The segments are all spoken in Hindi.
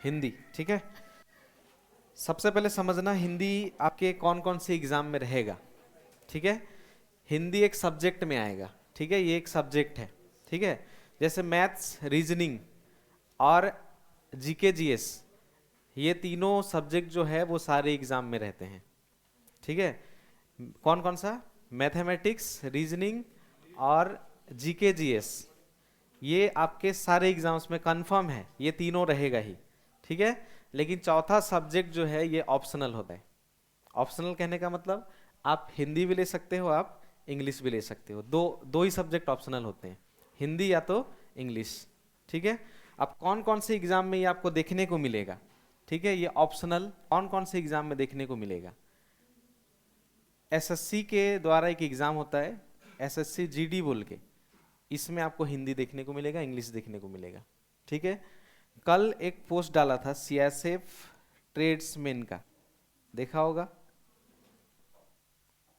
हिंदी, ठीक है। सबसे पहले समझना हिंदी आपके कौन कौन से एग्जाम में रहेगा, ठीक है। हिंदी एक सब्जेक्ट में आएगा, ठीक है, ये एक सब्जेक्ट है, ठीक है। जैसे मैथ्स, रीजनिंग और जीके जीएस, ये तीनों सब्जेक्ट जो है वो सारे एग्जाम में रहते हैं, ठीक है। कौन कौन सा? मैथमेटिक्स, रीजनिंग और जीके जीएस, ये आपके सारे एग्जाम्स में कंफर्म है, ये तीनों रहेगा ही, ठीक है। लेकिन चौथा सब्जेक्ट जो है ये ऑप्शनल होता है। ऑप्शनल कहने का मतलब आप हिंदी भी ले सकते हो, आप इंग्लिश भी ले सकते हो, दो दो ही सब्जेक्ट ऑप्शनल होते हैं, हिंदी या तो इंग्लिश, ठीक है। अब कौन कौन से एग्जाम में ये आपको देखने को मिलेगा, ठीक है, ये ऑप्शनल कौन कौन से एग्जाम में देखने को मिलेगा? एसएससी के द्वारा एक एग्जाम होता है, एसएससी जीडी बोल के, इसमें आपको हिंदी देखने को मिलेगा, इंग्लिश देखने को मिलेगा, ठीक है। कल एक पोस्ट डाला था सीएसएफ ट्रेड्समैन का, देखा होगा,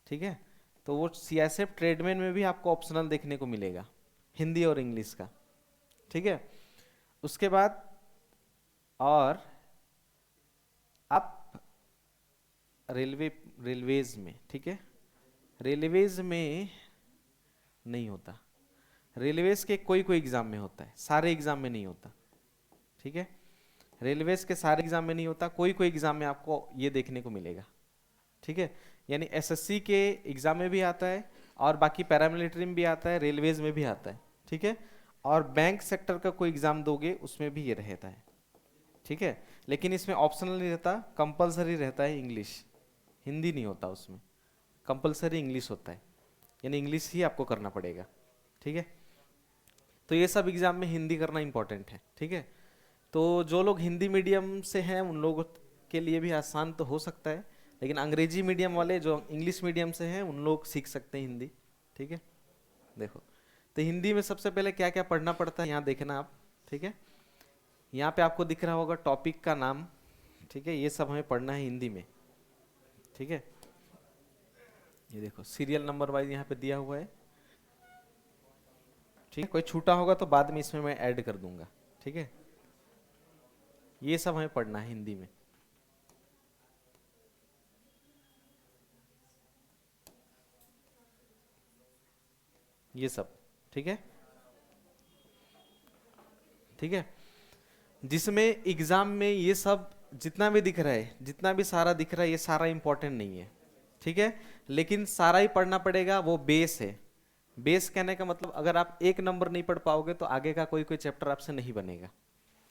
ठीक है। तो वो सीएसएफ ट्रेडमैन में भी आपको ऑप्शनल देखने को मिलेगा, हिंदी और इंग्लिश का, ठीक है। उसके बाद और आप रेलवेज में, ठीक है, रेलवेज में नहीं होता, रेलवेज के कोई कोई एग्जाम में होता है, सारे एग्जाम में नहीं होता, ठीक है। रेलवेज के सारे एग्जाम में नहीं होता, कोई कोई एग्जाम में आपको ये देखने को मिलेगा, ठीक है। यानी एसएससी के एग्जाम में भी आता है और बाकी पैरामिलिट्री में भी आता है, रेलवेज में भी आता है, ठीक है। और बैंक सेक्टर का कोई एग्जाम दोगे उसमें भी ये रहता है, ठीक है। लेकिन इसमें ऑप्शनल नहीं रहता, कंपलसरी रहता है इंग्लिश, हिंदी नहीं होता उसमें, कंपलसरी इंग्लिश होता है, यानी इंग्लिश ही आपको करना पड़ेगा, ठीक है। तो ये सब एग्जाम में हिंदी करना इंपॉर्टेंट है, ठीक है। तो जो लोग हिंदी मीडियम से हैं उन लोगों के लिए भी आसान तो हो सकता है, लेकिन अंग्रेजी मीडियम वाले जो इंग्लिश मीडियम से हैं उन लोग सीख सकते हैं हिंदी, ठीक है। देखो, तो हिंदी में सबसे पहले क्या क्या पढ़ना पड़ता है यहाँ देखना आप, ठीक है। यहाँ पे आपको दिख रहा होगा टॉपिक का नाम, ठीक है, ये सब हमें पढ़ना है हिंदी में, ठीक है। ये देखो सीरियल नंबर वाइज यहाँ पे दिया हुआ है, ठीक है। कोई छूटा होगा तो बाद में इसमें मैं ऐड कर दूंगा, ठीक है। ये सब हमें पढ़ना है हिंदी में, ये सब, ठीक है, ठीक है। जिसमें एग्जाम में ये सब जितना भी दिख रहा है, जितना भी सारा दिख रहा है, ये सारा इंपॉर्टेंट नहीं है, ठीक है। लेकिन सारा ही पढ़ना पड़ेगा, वो बेस है। बेस कहने का मतलब अगर आप एक नंबर नहीं पढ़ पाओगे तो आगे का कोई कोई चैप्टर आपसे नहीं बनेगा,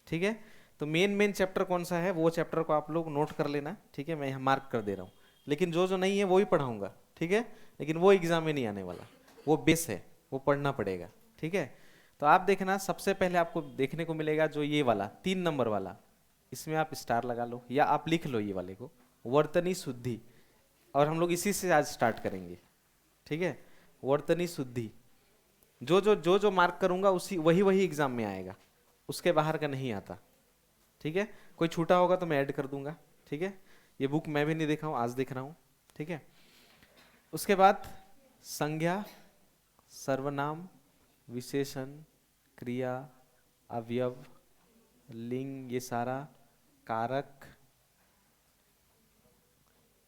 ठीक है। तो मेन मेन चैप्टर कौन सा है वो चैप्टर को आप लोग नोट कर लेना, ठीक है, मैं यहाँ मार्क कर दे रहा हूँ। लेकिन जो जो नहीं है वो ही पढ़ाऊंगा, ठीक है, लेकिन वो एग्जाम में नहीं आने वाला, वो बेस है, वो पढ़ना पड़ेगा, ठीक है। तो आप देखना सबसे पहले आपको देखने को मिलेगा जो ये वाला 3 नंबर वाला, इसमें आप स्टार लगा लो या आप लिख लो ये वाले को, वर्तनी शुद्धि, और हम लोग इसी से आज स्टार्ट करेंगे, ठीक है। वर्तनी शुद्धि, जो मार्क करूंगा उसी वही वही एग्जाम में आएगा, उसके बाहर का नहीं आता, ठीक है। कोई छूटा होगा तो मैं ऐड कर दूंगा, ठीक है। ये बुक मैं भी नहीं देखा हूँ, आज देख रहा हूँ, ठीक है। उसके बाद संज्ञा, सर्वनाम, विशेषण, क्रिया, अवयव, लिंग, ये सारा, कारक,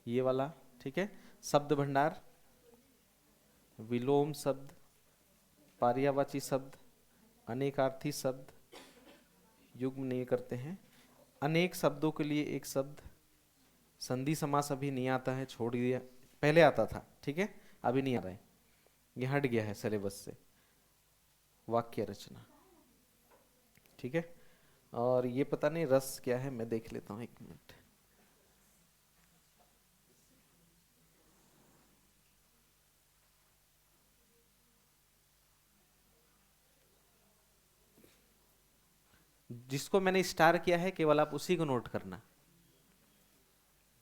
ये वाला, ठीक है। शब्द भंडार, विलोम शब्द, पर्यायवाची शब्द, अनेकार्थी शब्द, युग्म नहीं करते हैं, अनेक शब्दों के लिए एक शब्द, संधि समास अभी नहीं आता है, छोड़ दिया, पहले आता था, ठीक है, अभी नहीं आ रहा है, ये हट गया है सिलेबस से, वाक्य रचना, ठीक है। और ये पता नहीं रस क्या है, मैं देख लेता हूँ, एक मिनट। जिसको मैंने स्टार किया है केवल आप उसी को नोट करना,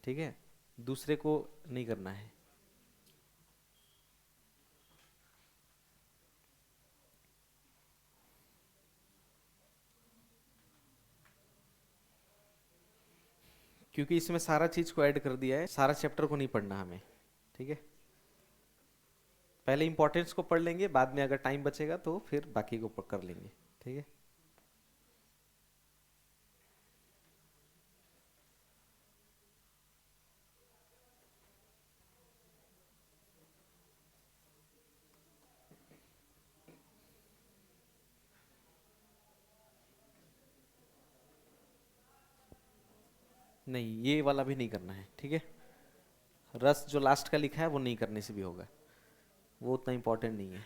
ठीक है, दूसरे को नहीं करना है। क्योंकि इसमें सारा चीज को ऐड कर दिया है, सारा चैप्टर को नहीं पढ़ना हमें, ठीक है। पहले इंपॉर्टेंस को पढ़ लेंगे, बाद में अगर टाइम बचेगा तो फिर बाकी को कर लेंगे, ठीक है। नहीं, ये वाला भी नहीं करना है, ठीक है। रस जो लास्ट का लिखा है वो नहीं करने से भी होगा, वो उतना इंपॉर्टेंट नहीं है।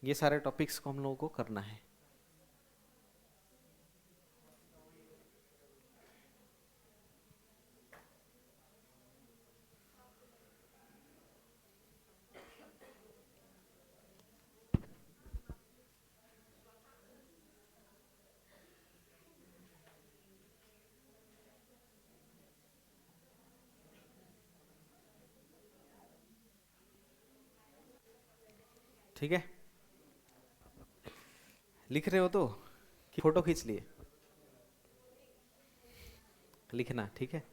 ये सारे टॉपिक्स को हम लोगों को करना है। ठीक है, लिख रहे हो तो कि फोटो खींच लिए? लिखना, ठीक है।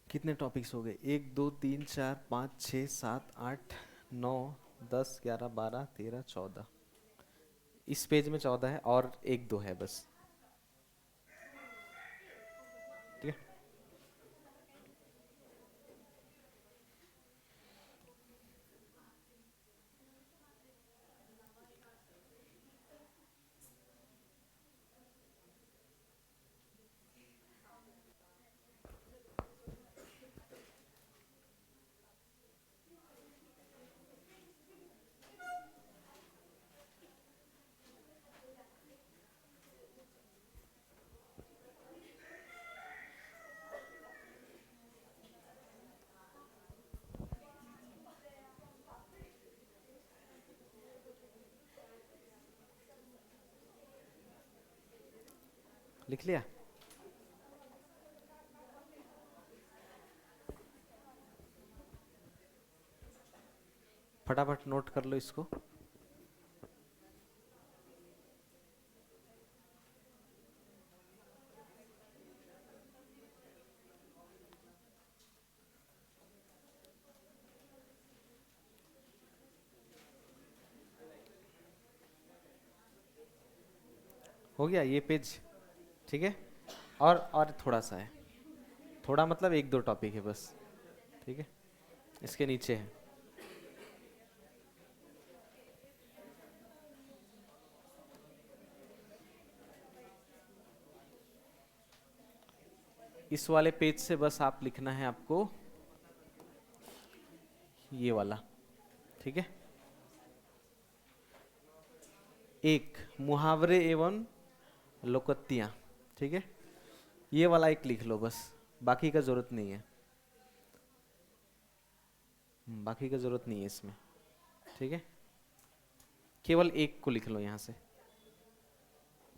कितने टॉपिक्स हो गए? 1 2 3 4 5 6 7 8 9 10 11 12 13 14। इस पेज में 14 है और 1 2 है बस, ठीक है। लिख लिया? फटाफट नोट कर लो इसको। हो गया ये पेज, ठीक है। और थोड़ा सा है, थोड़ा मतलब 1 2 टॉपिक है बस, ठीक है। इसके नीचे है, इस वाले पेज से बस आप लिखना है आपको ये वाला, ठीक है। एक, मुहावरे एवं लोकोक्तियाँ, ठीक है। ये वाला एक लिख लो बस, बाकी का जरूरत नहीं है। बाकी का जरूरत नहीं है इसमें, ठीक है। केवल एक को लिख लो यहाँ से,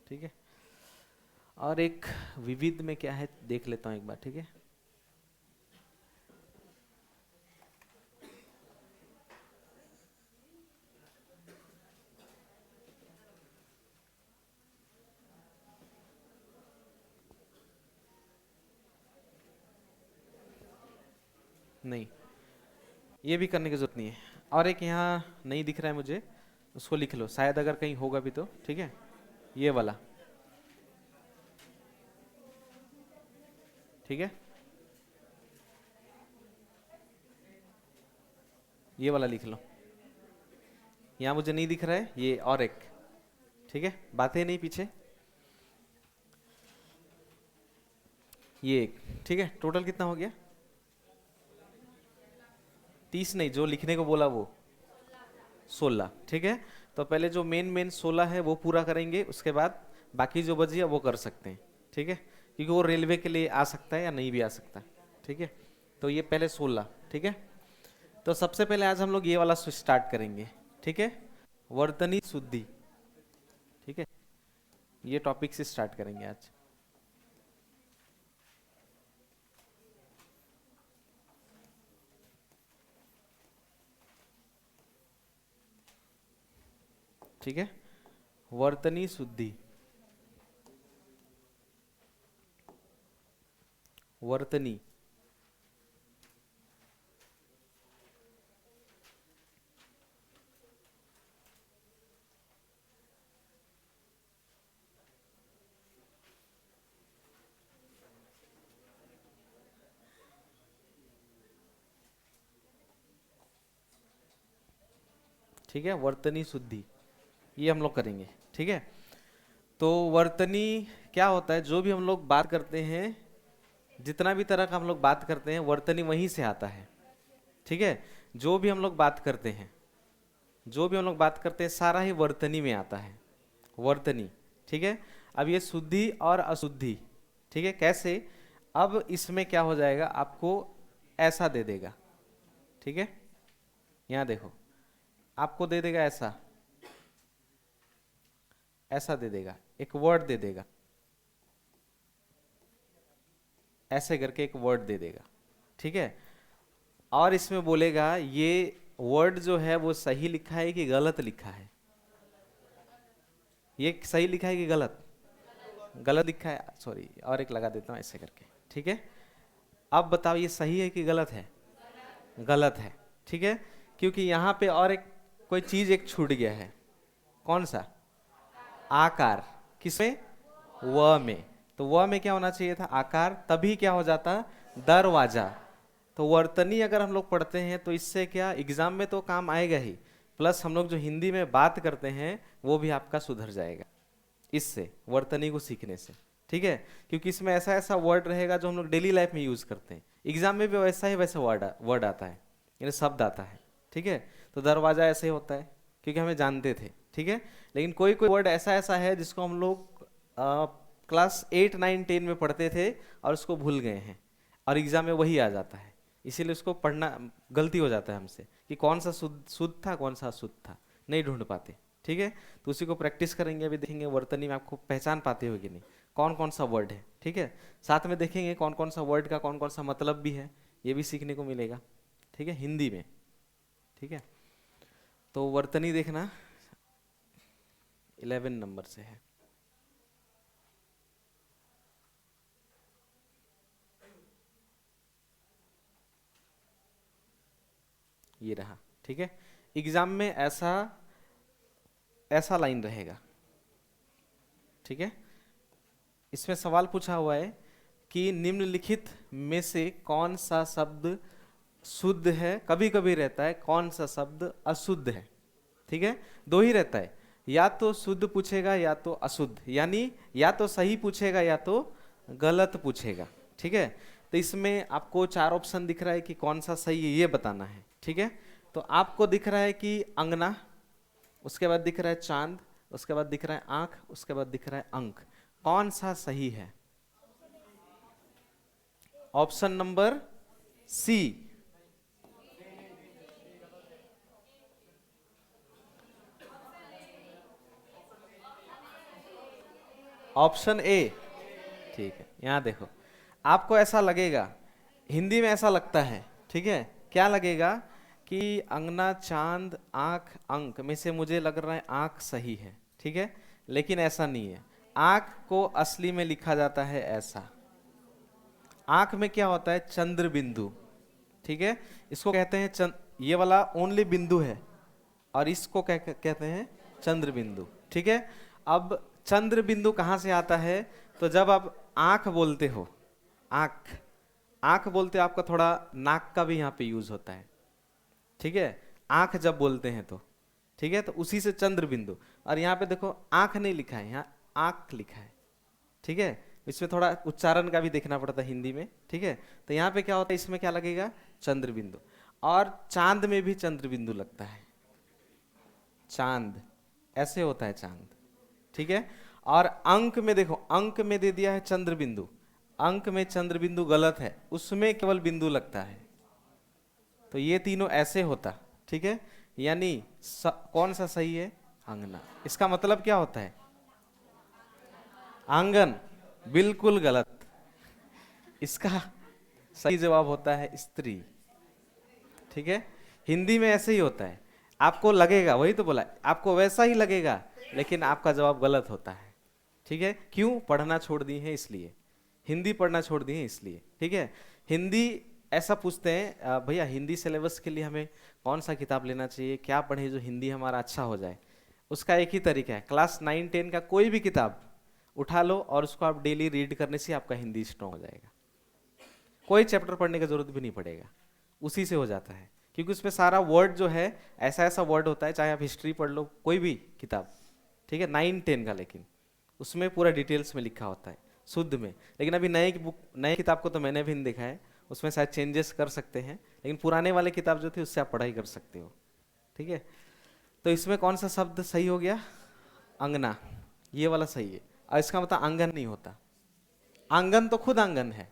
ठीक है। और एक विविध में क्या है देख लेता हूँ एक बार, ठीक है। नहीं, ये भी करने की जरूरत नहीं है। और एक यहाँ नहीं दिख रहा है मुझे, उसको लिख लो, शायद अगर कहीं होगा भी तो, ठीक है। ये वाला, ठीक है। ये वाला लिख लो, यहाँ मुझे नहीं दिख रहा है ये, और एक, ठीक है। बातें नहीं पीछे, ये एक, ठीक है। टोटल कितना हो गया? 30 नहीं, जो लिखने को बोला वो 16, ठीक है। तो पहले जो मेन मेन 16 है वो पूरा करेंगे, उसके बाद बाकी जो बची है वो कर सकते हैं, ठीक है। क्योंकि वो रेलवे के लिए आ सकता है या नहीं भी आ सकता, ठीक है। तो ये पहले 16, ठीक है। तो सबसे पहले आज हम लोग ये वाला स्टार्ट करेंगे, ठीक है। वर्तनी शुद्धि, ठीक है। ये टॉपिक से स्टार्ट करेंगे आज। ठीक है, वर्तनी शुद्धि, वर्तनी, ठीक है, वर्तनी शुद्धि, ये हम लोग करेंगे। ठीक है, तो वर्तनी क्या होता है, जो भी हम लोग बात करते हैं, जितना भी तरह का हम लोग बात करते हैं, वर्तनी वहीं से आता है। ठीक है, जो भी हम लोग बात करते हैं, जो भी हम लोग बात करते हैं, सारा ही वर्तनी में आता है, वर्तनी। ठीक है, अब ये शुद्धि और अशुद्धि, ठीक है, कैसे, अब इसमें क्या हो जाएगा, आपको ऐसा दे देगा। ठीक है, यहाँ देखो, आपको दे देगा ऐसा, ऐसा दे देगा, एक वर्ड दे देगा, ऐसे करके एक वर्ड दे देगा। ठीक है, और इसमें बोलेगा ये वर्ड जो है वो सही लिखा है कि गलत लिखा है, ये सही लिखा है कि गलत, गलत लिखा है, सॉरी, और एक लगा देता हूं ऐसे करके। ठीक है, अब बताओ ये सही है कि गलत है, गलत है। ठीक है, क्योंकि यहाँ पे और एक कोई चीज एक छूट गया है, कौन सा, आकार, किसमें, व में, तो व में क्या होना चाहिए था, आकार, तभी क्या हो जाता, दरवाजा। तो वर्तनी अगर हम लोग पढ़ते हैं तो इससे क्या एग्जाम में तो काम आएगा ही, प्लस हम लोग जो हिंदी में बात करते हैं वो भी आपका सुधर जाएगा इससे, वर्तनी को सीखने से। ठीक है, क्योंकि इसमें ऐसा ऐसा वर्ड रहेगा जो हम लोग डेली लाइफ में यूज करते हैं, एग्जाम में भी वैसा ही वैसा वर्ड आता है, यानी शब्द आता है। ठीक है, तो दरवाजा ऐसे ही होता है, क्योंकि हमें जानते थे। ठीक है, लेकिन कोई कोई वर्ड ऐसा ऐसा है जिसको हम लोग क्लास 8, 9, 10 में पढ़ते थे और उसको भूल गए हैं, और एग्जाम में वही आ जाता है, इसीलिए उसको पढ़ना गलती हो जाता है हमसे, कि कौन सा शुद्ध शुद्ध था, कौन सा अशुद्ध था, नहीं ढूंढ पाते। ठीक है, तो उसी को प्रैक्टिस करेंगे, अभी देखेंगे वर्तनी में आपको पहचान पाते हो कि नहीं, कौन कौन सा वर्ड है। ठीक है, साथ में देखेंगे कौन कौन सा वर्ड का कौन कौन सा मतलब भी है, ये भी सीखने को मिलेगा। ठीक है, हिंदी में। ठीक है, तो वर्तनी देखना 11 नंबर से है। ये रहा। ठीक है, एग्जाम में ऐसा ऐसा लाइन रहेगा। ठीक है, इसमें सवाल पूछा हुआ है कि निम्नलिखित में से कौन सा शब्द शुद्ध है, कभी कभी रहता है कौन सा शब्द अशुद्ध है। ठीक है, दो ही रहता है, या तो शुद्ध पूछेगा या तो अशुद्ध, यानी या तो सही पूछेगा या तो गलत पूछेगा। ठीक है, तो इसमें आपको 4 ऑप्शन दिख रहा है कि कौन सा सही है ये बताना है। ठीक है, तो आपको दिख रहा है कि अंगना, उसके बाद दिख रहा है चांद, उसके बाद दिख रहा है आंख, उसके बाद दिख रहा है अंक, कौन सा सही है, option number C. Option A, ठीक है, यहां देखो, आपको ऐसा लगेगा, हिंदी में ऐसा लगता है। ठीक है, क्या लगेगा कि अंगना, चांद, आंख, अंक में से मुझे लग रहा है आंख सही है। ठीक है, लेकिन ऐसा नहीं है, आंख को असली में लिखा जाता है ऐसा, आंख में क्या होता है, चंद्र बिंदु। ठीक है, इसको कहते हैं ये वाला ओनली बिंदु है, और इसको कहते हैं चंद्र बिंदु। ठीक है, अब चंद्र बिंदु कहां से आता है, तो जब आप आंख बोलते हो, आंख आंख बोलते हो, आपका थोड़ा नाक का भी यहाँ पे यूज होता है। ठीक है, आंख जब बोलते हैं तो, ठीक है, तो उसी से चंद्र बिंदु, और यहाँ पे देखो आंख नहीं लिखा है, यहाँ आंख लिखा है। ठीक है, इसमें थोड़ा उच्चारण का भी देखना पड़ता है हिंदी में। ठीक है, तो यहाँ पे क्या होता है, इसमें क्या लगेगा, चंद्र बिंदु, और चांद में भी चंद्र बिंदु लगता है, चांद ऐसे होता है चांद। ठीक है, और अंक में देखो, अंक में दे दिया है चंद्र बिंदु, अंक में चंद्र बिंदु गलत है, उसमें केवल बिंदु लगता है, तो ये तीनों ऐसे होता। ठीक है, यानी कौन सा सही है, अंगना, इसका मतलब क्या होता है, आंगन, बिल्कुल गलत, इसका सही जवाब होता है स्त्री। ठीक है, हिंदी में ऐसे ही होता है, आपको लगेगा, वही तो बोला, आपको वैसा ही लगेगा, लेकिन आपका जवाब गलत होता है। ठीक है, क्यों? पढ़ना छोड़ दिए हैं इसलिए, हिंदी पढ़ना छोड़ दिए हैं इसलिए। ठीक है, हिंदी ऐसा पूछते हैं भैया हिंदी सिलेबस के लिए हमें कौन सा किताब लेना चाहिए, क्या पढ़े जो हिंदी हमारा अच्छा हो जाए। उसका एक ही तरीका है, क्लास 9-10 का कोई भी किताब उठा लो और उसको आप डेली रीड करने से आपका हिंदी स्ट्रांग हो जाएगा। कोई चैप्टर पढ़ने की जरूरत भी नहीं पड़ेगा, उसी से हो जाता है, क्योंकि उसमें सारा वर्ड जो है ऐसा ऐसा वर्ड होता है, चाहे आप हिस्ट्री पढ़ लो कोई भी किताब, ठीक है 9-10 का, लेकिन उसमें पूरा डिटेल्स में लिखा होता है शुद्ध में। लेकिन अभी नए बुक, नए किताब को तो मैंने भी नहीं देखा है, उसमें शायद चेंजेस कर सकते हैं, लेकिन पुराने वाले किताब जो थे उससे आप पढ़ाई कर सकते हो। ठीक है, तो इसमें कौन सा शब्द सही हो गया? अंगना, ये वाला सही है। और इसका मतलब आंगन नहीं होता, आंगन तो खुद आंगन है,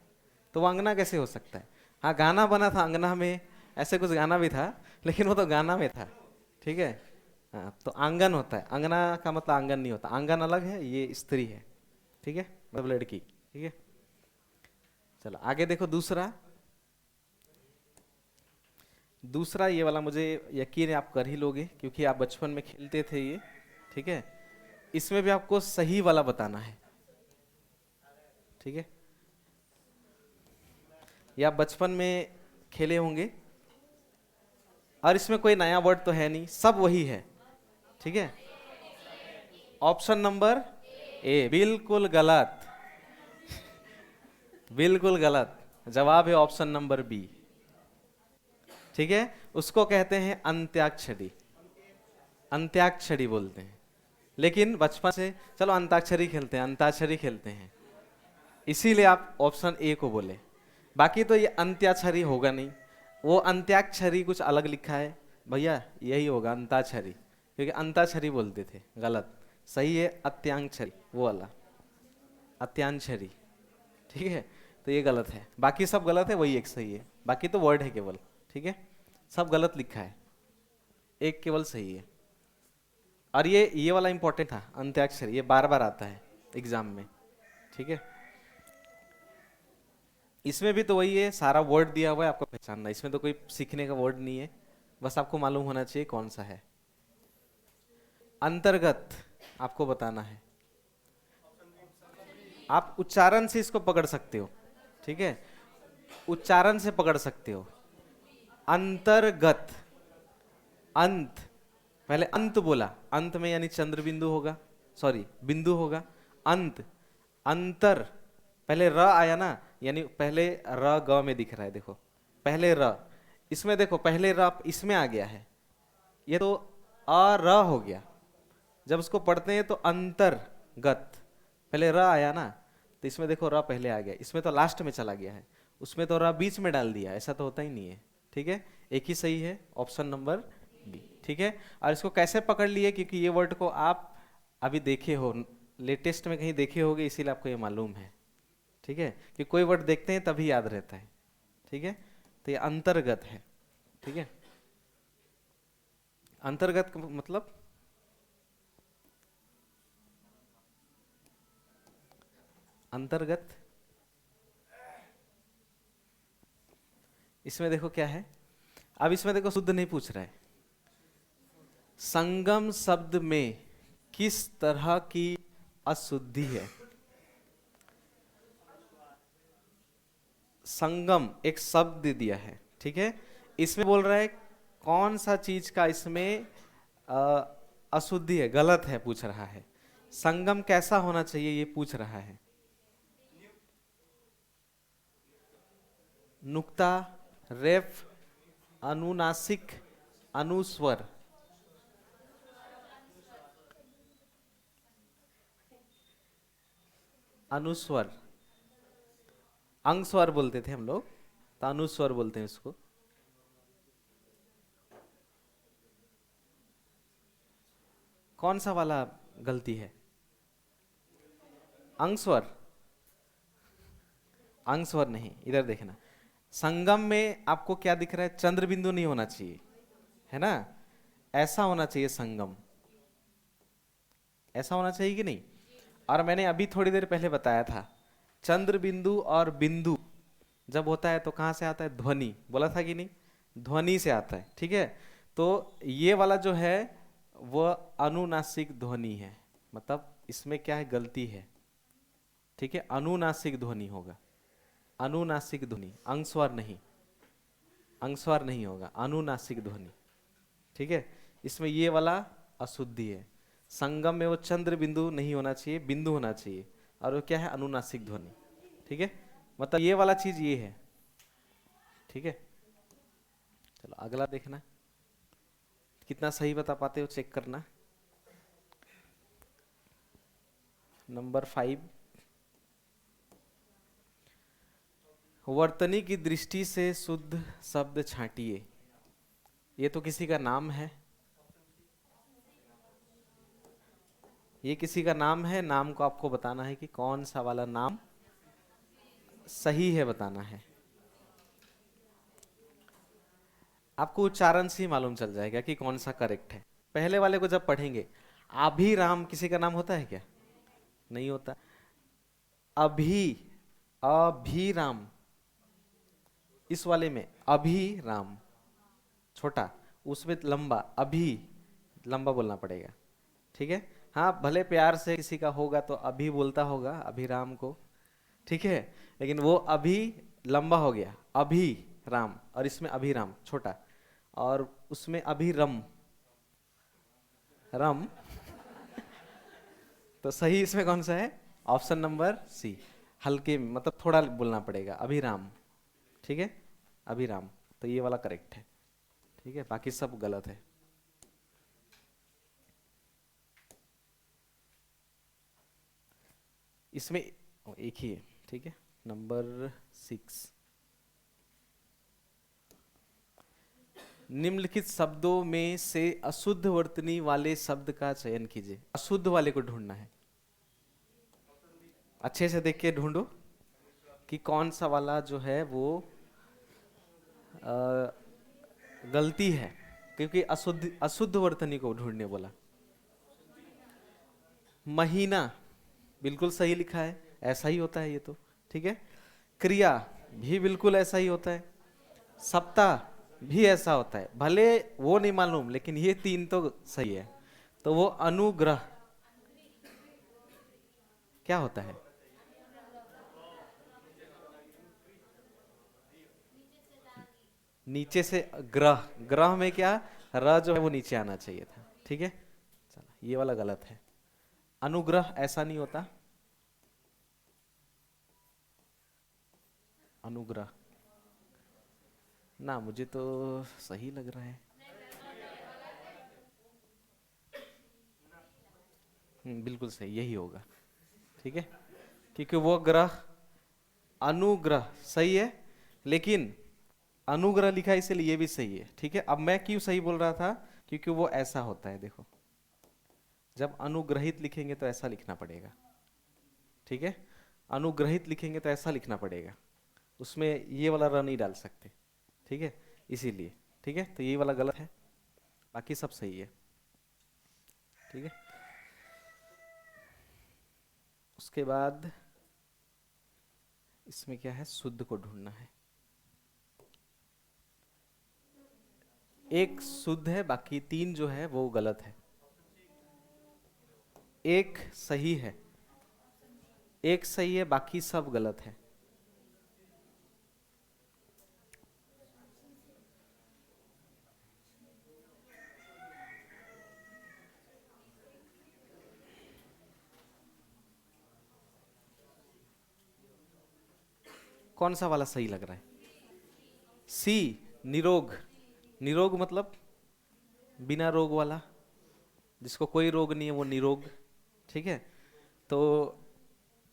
तो वो अंगना कैसे हो सकता है? हाँ गाना बना था अंगना में, ऐसे कुछ गाना भी था, लेकिन वो तो गाना में था। ठीक है, हाँ तो आंगन होता है, अंगना का मतलब आंगन नहीं होता, आंगन अलग है, ये स्त्री है। ठीक है, मतलब लड़की। ठीक है, चलो आगे देखो दूसरा। दूसरा ये वाला मुझे यकीन है आप कर ही लोगे, क्योंकि आप बचपन में खेलते थे ये। ठीक है, इसमें भी आपको सही वाला बताना है। ठीक है, ये आप बचपन में खेले होंगे, और इसमें कोई नया वर्ड तो है नहीं, सब वही है। ठीक है, ऑप्शन नंबर ए बिल्कुल गलत, बिल्कुल गलत, जवाब है ऑप्शन नंबर बी। ठीक है, उसको कहते हैं अंत्याक्षरी, अंत्याक्षरी बोलते हैं। लेकिन बचपन से चलो अंताक्षरी खेलते हैं, अंताक्षरी खेलते हैं, इसीलिए आप ऑप्शन ए को बोले। बाकी तो ये अंत्याक्षरी होगा नहीं, वो अंत्याक्षरी कुछ अलग लिखा है भैया, यही होगा अंताक्षरी, क्योंकि अंताक्षरी बोलते थे, गलत। सही है अत्यांक्षरी, वो वाला अत्यांक्षरी। ठीक है, तो ये गलत है, बाकी सब गलत है, वही एक सही है, बाकी तो वर्ड है केवल। ठीक है, सब गलत लिखा है, एक केवल सही है। और ये वाला इंपॉर्टेंट था अंत्याक्षरी, ये बार बार आता है एग्जाम में। ठीक है, इसमें भी तो वही है, सारा वर्ड दिया हुआ है, आपको पहचानना, इसमें तो कोई सीखने का वर्ड नहीं है, बस आपको मालूम होना चाहिए कौन सा है। अंतर्गत आपको बताना है, आप उच्चारण से इसको पकड़ सकते हो। ठीक है, उच्चारण से पकड़ सकते हो। अंतर्गत, अंत, पहले अंत बोला, अंत में यानी चंद्र बिंदु होगा, सॉरी बिंदु होगा। अंत, अंतर, पहले र आया ना, यानी पहले र ग में दिख रहा है, देखो पहले र, इसमें देखो पहले र इसमें आ गया है, ये तो अ र हो गया। जब उसको पढ़ते हैं तो अंतर्गत, पहले र आया ना, तो इसमें देखो र पहले आ गया, इसमें तो लास्ट में चला गया है, उसमें तो र बीच में डाल दिया, ऐसा तो होता ही नहीं है। ठीक है, एक ही सही है, ऑप्शन नंबर बी। ठीक है, और इसको कैसे पकड़ लिए, क्योंकि ये वर्ड को आप अभी देखे हो, लेटेस्ट में कहीं देखे होगे, इसीलिए आपको ये मालूम है। ठीक है, कि कोई वर्ड देखते हैं तभी याद रहता है। ठीक है, तो ये अंतर्गत है। ठीक है, अंतर्गत का मतलब अंतर्गत, इसमें देखो क्या है, अब इसमें देखो शुद्ध नहीं पूछ रहा है, संगम शब्द में किस तरह की अशुद्धि है। संगम एक शब्द दिया है, ठीक है, इसमें बोल रहा है कौन सा चीज का इसमें अशुद्धि है, गलत है पूछ रहा है। संगम कैसा होना चाहिए ये पूछ रहा है। नुक्ता, रेफ, अनुनासिक, अनुस्वर, अनुस्वर, अंगस्वर बोलते थे हम लोग, तो अनुस्वर बोलते हैं इसको। कौन सा वाला गलती है? अंगस्वर, अंगस्वर नहीं, इधर देखना, संगम में आपको क्या दिख रहा है, चंद्र बिंदु नहीं होना चाहिए, है ना, ऐसा होना चाहिए संगम, ऐसा होना चाहिए कि नहीं। और मैंने अभी थोड़ी देर पहले बताया था, चंद्र बिंदु और बिंदु जब होता है तो कहां से आता है, ध्वनि, बोला था कि नहीं, ध्वनि से आता है। ठीक है, तो ये वाला जो है वह अनुनासिक ध्वनि है, मतलब इसमें क्या है, गलती है। ठीक है, अनुनासिक ध्वनि होगा, अनुनासिक ध्वनि, अंगस्वर नहीं, अंगस्वर नहीं होगा, अनुनासिक ध्वनि। ठीक है, इसमें ये वाला अशुद्धि है। संगम में वो चंद्र बिंदु नहीं होना चाहिए, बिंदु होना चाहिए, और वो क्या है, अनुनासिक ध्वनि। ठीक है, मतलब ये वाला चीज ये है। ठीक है, चलो अगला देखना, कितना सही बता पाते हो चेक करना। नंबर 5, वर्तनी की दृष्टि से शुद्ध शब्द छांटिए। ये तो किसी का नाम है, ये किसी का नाम है, नाम को आपको बताना है कि कौन सा वाला नाम सही है, बताना है। आपको उच्चारण से ही मालूम चल जाएगा कि कौन सा करेक्ट है। पहले वाले को जब पढ़ेंगे, अभिराम किसी का नाम होता है क्या? नहीं होता। अभी, अभिराम, इस वाले में अभिराम छोटा, उसमें लंबा, अभी लंबा बोलना पड़ेगा। ठीक है, हाँ भले प्यार से किसी का होगा तो अभी बोलता होगा अभिराम को, ठीक है, लेकिन वो अभी लंबा हो गया, अभी राम, और इसमें अभिराम छोटा, और उसमें अभिरम, रम। तो सही इसमें कौन सा है? ऑप्शन नंबर सी, हल्के में, मतलब थोड़ा बोलना पड़ेगा, अभिराम। ठीक है, अभिराम, तो ये वाला करेक्ट है। ठीक है, बाकी सब गलत है। इसमें एक ही है। ठीक है, नंबर 6, निम्नलिखित शब्दों में से अशुद्ध वर्तनी वाले शब्द का चयन कीजिए। अशुद्ध वाले को ढूंढना है, अच्छे से देख के ढूंढो कि कौन सा वाला जो है वो गलती है, क्योंकि अशुद्ध अशुद्ध वर्तनी को ढूंढने बोला। महीना बिल्कुल सही लिखा है, ऐसा ही होता है ये तो। ठीक है, क्रिया भी बिल्कुल ऐसा ही होता है, सप्ताह भी ऐसा होता है, भले वो नहीं मालूम, लेकिन ये 3 तो सही है। तो वो अनुग्रह क्या होता है? नीचे से ग्रह, ग्रह में क्या, र जो है वो नीचे आना चाहिए था। ठीक है, चलो ये वाला गलत है, अनुग्रह ऐसा नहीं होता, अनुग्रह ना, मुझे तो सही लग रहा है। बिल्कुल सही यही होगा। ठीक है, क्योंकि वो ग्रह, अनुग्रह सही है, लेकिन अनुग्रह लिखा है इसलिए ये भी सही है। ठीक है, अब मैं क्यों सही बोल रहा था, क्योंकि वो ऐसा होता है, देखो जब अनुग्रहित लिखेंगे तो ऐसा लिखना पड़ेगा। ठीक है, अनुग्रहित लिखेंगे तो ऐसा लिखना पड़ेगा, उसमें ये वाला र नहीं डाल सकते। ठीक है, इसीलिए। ठीक है, तो ये वाला गलत है, बाकी सब सही है। ठीक है, उसके बाद इसमें क्या है, शुद्ध को ढूंढना है। एक शुद्ध है, बाकी 3 जो है वो गलत है। एक सही है, एक सही है, बाकी सब गलत है। कौन सा वाला सही लग रहा है? सी, निरोग। निरोग मतलब बिना रोग वाला, जिसको कोई रोग नहीं है वो निरोग। ठीक है, तो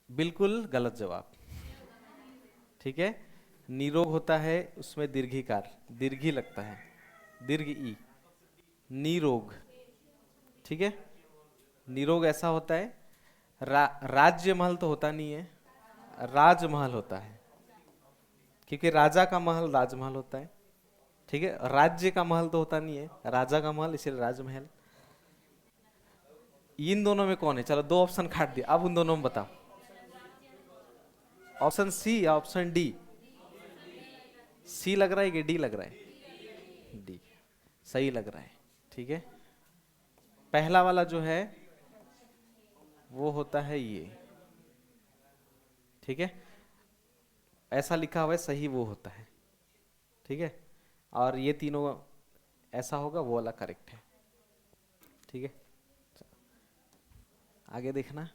बिल्कुल गलत जवाब। ठीक है, निरोग होता है उसमें दीर्घिकार, दीर्घी लगता है, दीर्घ ई, निरोग। ठीक है, निरोग ऐसा होता है। राज्य महल तो होता नहीं है, राजमहल होता है, क्योंकि राजा का महल राजमहल होता है। ठीक है, राज्य का महल तो होता नहीं है, राजा का महल, इसलिए राजमहल। इन दोनों में कौन है? चलो 2 ऑप्शन काट दिया, अब उन दोनों में बताओ, ऑप्शन सी या ऑप्शन डी? सी लग रहा है कि डी लग रहा है? डी। सही लग रहा है, ठीक है। पहला वाला जो है वो होता है ये, ठीक है, ऐसा लिखा हुआ है सही वो होता है, ठीक है। और ये तीनों ऐसा होगा, वो वाला करेक्ट है, ठीक है। आगे देखना।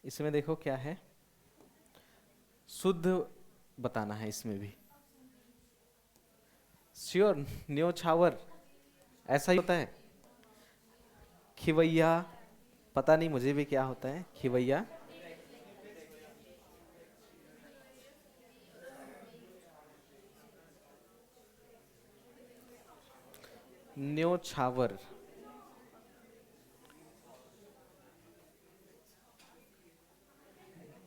इसमें देखो क्या है, शुद्ध बताना है इसमें भी। श्योर, न्योछावर ऐसा ही होता है। खिवैया, पता नहीं मुझे भी क्या होता है खिवैया। न्योछावर,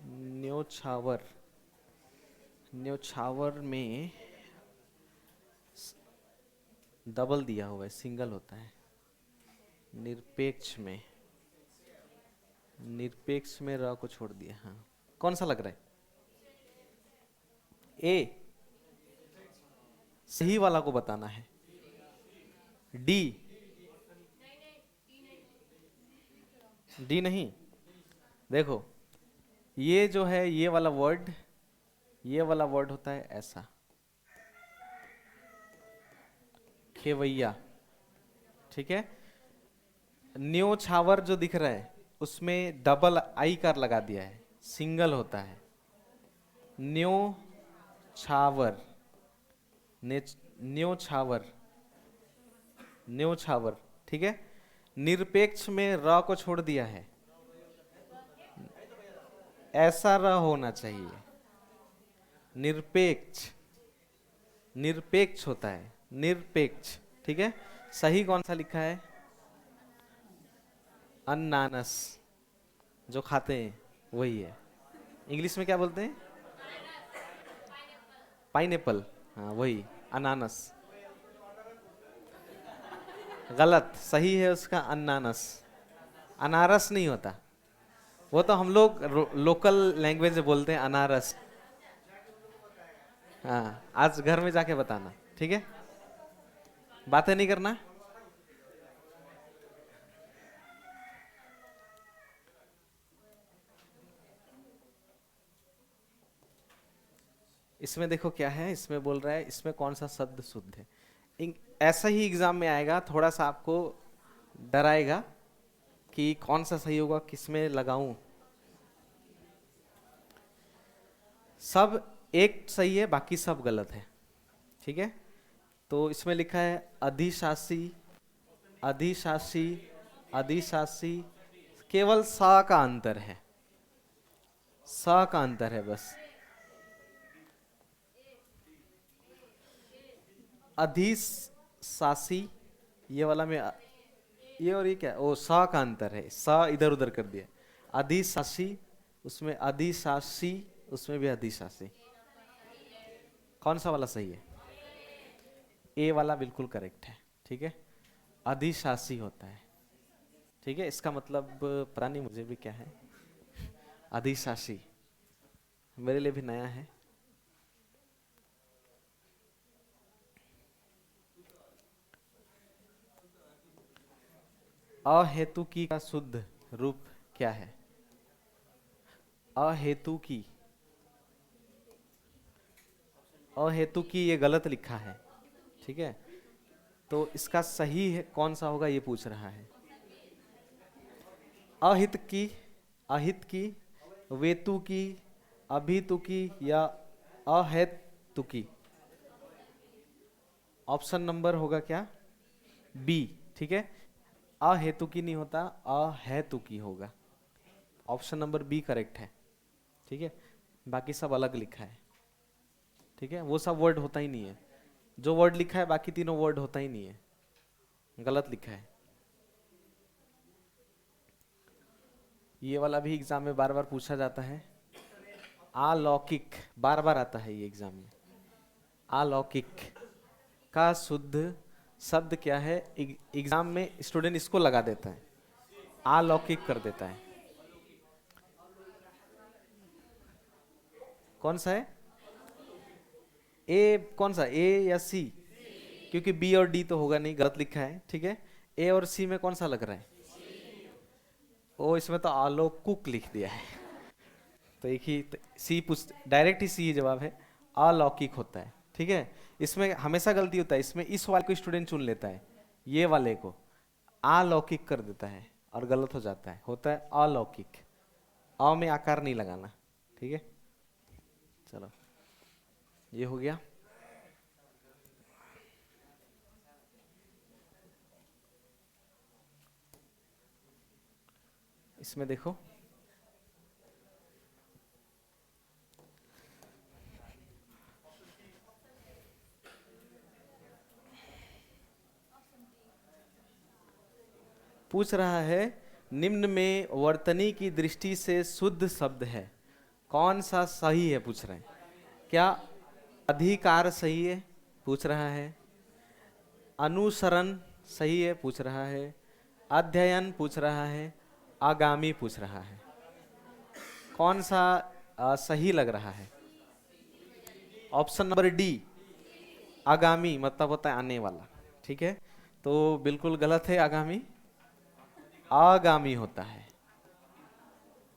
न्योछावर, न्योछावर में डबल दिया हुआ है, सिंगल होता है। निरपेक्ष में, निरपेक्ष में र को छोड़ दिया, हाँ। कौन सा लग रहा है? ए, सही वाला को बताना है। डी, डी नहीं, देखो ये जो है ये वाला वर्ड, ये वाला वर्ड होता है ऐसा, खेवैया, ठीक है। न्योछावर जो दिख रहा है उसमें डबल आई कार लगा दिया है, सिंगल होता है। न्योछावर, न्योछावर, न्योछावर, ठीक है। निरपेक्ष में र को छोड़ दिया है, ऐसा र होना चाहिए। निरपेक्ष, निरपेक्ष होता है, निरपेक्ष, ठीक है। सही कौन सा लिखा है? अनानास, जो खाते हैं वही है। इंग्लिश में क्या बोलते हैं? पाइनएप्पल, हाँ वही, अनानास। गलत, सही है उसका अनानास। अनारस नहीं होता, वो तो हम लोग लोकल लैंग्वेज में बोलते हैं अनारस। हाँ, आज घर में जाके बताना, ठीक है, बातें नहीं करना। इसमें देखो क्या है, इसमें बोल रहा है इसमें कौन सा शब्द शुद्ध है। ऐसा ही एग्जाम में आएगा, थोड़ा सा आपको डराएगा कि कौन सा सही होगा, किसमें लगाऊं। सब एक सही है, बाकी सब गलत है, ठीक है। तो इसमें लिखा है अधिशासी, अधिशासी, अधिशासी, केवल सा का अंतर है, सा का अंतर है बस। अधिशासी, ये वाला में ये और ये क्या, ओ सा का अंतर है, सा इधर उधर कर दिया। अधिशासी, उसमें अधिशासी, उसमें भी अधिशासी। कौन सा वाला सही है? ए वाला बिल्कुल करेक्ट है, ठीक है। अधिशासी होता है, ठीक है। इसका मतलब पता नहीं मुझे भी क्या है अधिशासी, मेरे लिए भी नया है। अहेतुकी का शुद्ध रूप क्या है? अहेतुकी, अहेतुकी ये गलत लिखा है, ठीक है। तो इसका सही है कौन सा होगा ये पूछ रहा है। अहित की, अहित की, वेतु की, अभितु की या अहेतु की? ऑप्शन नंबर होगा क्या? बी, ठीक है। अहेतु की नहीं होता, अहेतु की होगा। ऑप्शन नंबर बी करेक्ट है, ठीक है। बाकी सब अलग लिखा है, ठीक है। वो सब वर्ड होता ही नहीं है, जो वर्ड लिखा है बाकी तीनों वर्ड होता ही नहीं है, गलत लिखा है। ये वाला भी एग्जाम में बार बार पूछा जाता है। अलौकिक बार बार आता है ये एग्जाम में। अलौकिक का शुद्ध शब्द क्या है? एग्जाम में स्टूडेंट इसको लगा देता है, अलौकिक कर देता है। कौन सा है? ए कौन सा, ए या सी? क्योंकि बी और डी तो होगा नहीं, गलत लिखा है, ठीक है। ए और सी में कौन सा लग रहा है? ओ, इसमें तो आलोक कुक लिख दिया है। तो एक ही सी पूछ, डायरेक्ट ही सी ही जवाब है। अलौकिक होता है, ठीक है। इसमें हमेशा गलती होता है, इसमें इस वाले को स्टूडेंट चुन लेता है, ये वाले को अलौकिक कर देता है और गलत हो जाता है, होता है अलौकिक। अ में आकार नहीं लगाना, ठीक है। चलो, ये हो गया। इसमें देखो, पूछ रहा है निम्न में वर्तनी की दृष्टि से शुद्ध शब्द है, कौन सा सही है पूछ रहे हैं। क्या अधिकार सही है पूछ रहा है, अनुसरण सही है पूछ रहा है, अध्ययन पूछ रहा है, आगामी पूछ रहा है। कौन सा सही लग रहा है? ऑप्शन नंबर डी, आगामी मतलब होता है आने वाला, ठीक है। तो बिल्कुल गलत है, आगामी आगामी होता है,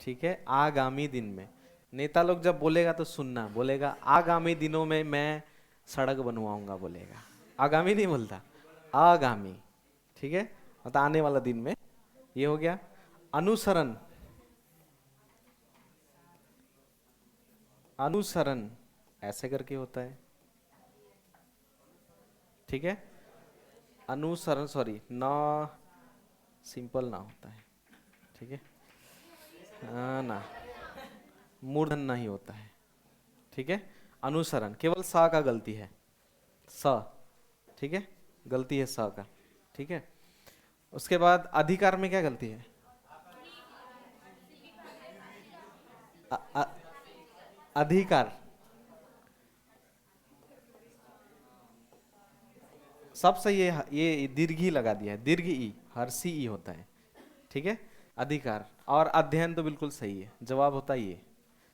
ठीक है। आगामी दिन में, नेता लोग जब बोलेगा तो सुनना, बोलेगा आगामी दिनों में मैं सड़क बनवाऊंगा, बोलेगा, आगामी नहीं बोलता, आगामी, ठीक है, मतलब आने वाला दिन में। ये हो गया। अनुसरण, अनुसरण ऐसे करके होता है, ठीक है। अनुसरण, सॉरी, ना सिंपल ना होता है, ठीक है। ना मूर्धन नहीं होता है, ठीक है। अनुसरण केवल सा का गलती है, स, ठीक है, गलती है सा का, ठीक है। उसके बाद अधिकार में क्या गलती है? अ, अ, अधिकार, सब सही है, ये दीर्घ ही लगा दिया है, दीर्घ ई, हर्षी ई होता है, ठीक है। अधिकार और अध्ययन तो बिल्कुल सही है, जवाब होता ये,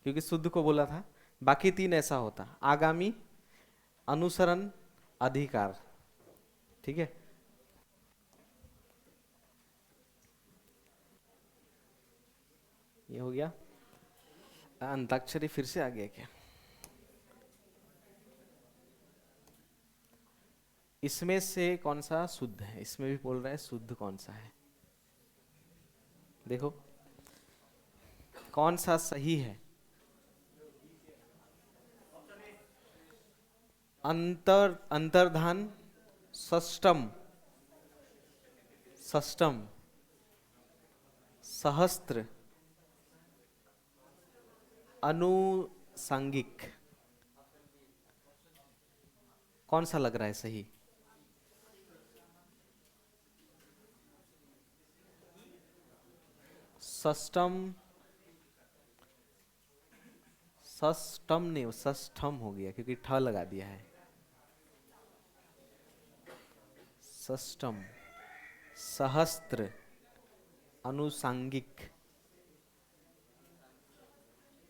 क्योंकि शुद्ध को बोला था। बाकी तीन ऐसा होता, आगामी, अनुसरण, अधिकार, ठीक है। ये हो गया। अंताक्षरी फिर से आ गया क्या? इसमें से कौन सा शुद्ध है, इसमें भी बोल रहा है शुद्ध कौन सा है, देखो कौन सा सही है। अंतर्धान, षष्टम, षष्टम, सहस्त्र, अनुसांगिक, कौन सा लग रहा है सही? षष्टम, षष्टम नहीं, षष्ठम हो गया क्योंकि ठ लगा दिया है। षष्टम, सहस्त्र, अनुसांगिक,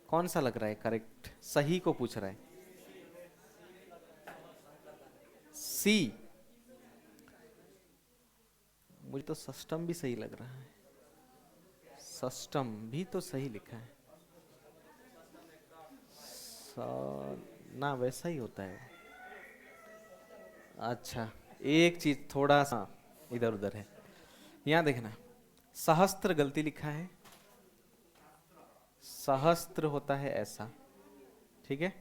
कौन सा लग रहा है करेक्ट, सही को पूछ रहा है। सी, मुझे तो षष्टम भी सही लग रहा है, षष्टम भी तो सही लिखा है। ना वैसा ही होता है। अच्छा, एक चीज थोड़ा सा इधर उधर है, यहाँ देखना, सहस्त्र गलती लिखा है, सहस्त्र होता है ऐसा, ठीक है।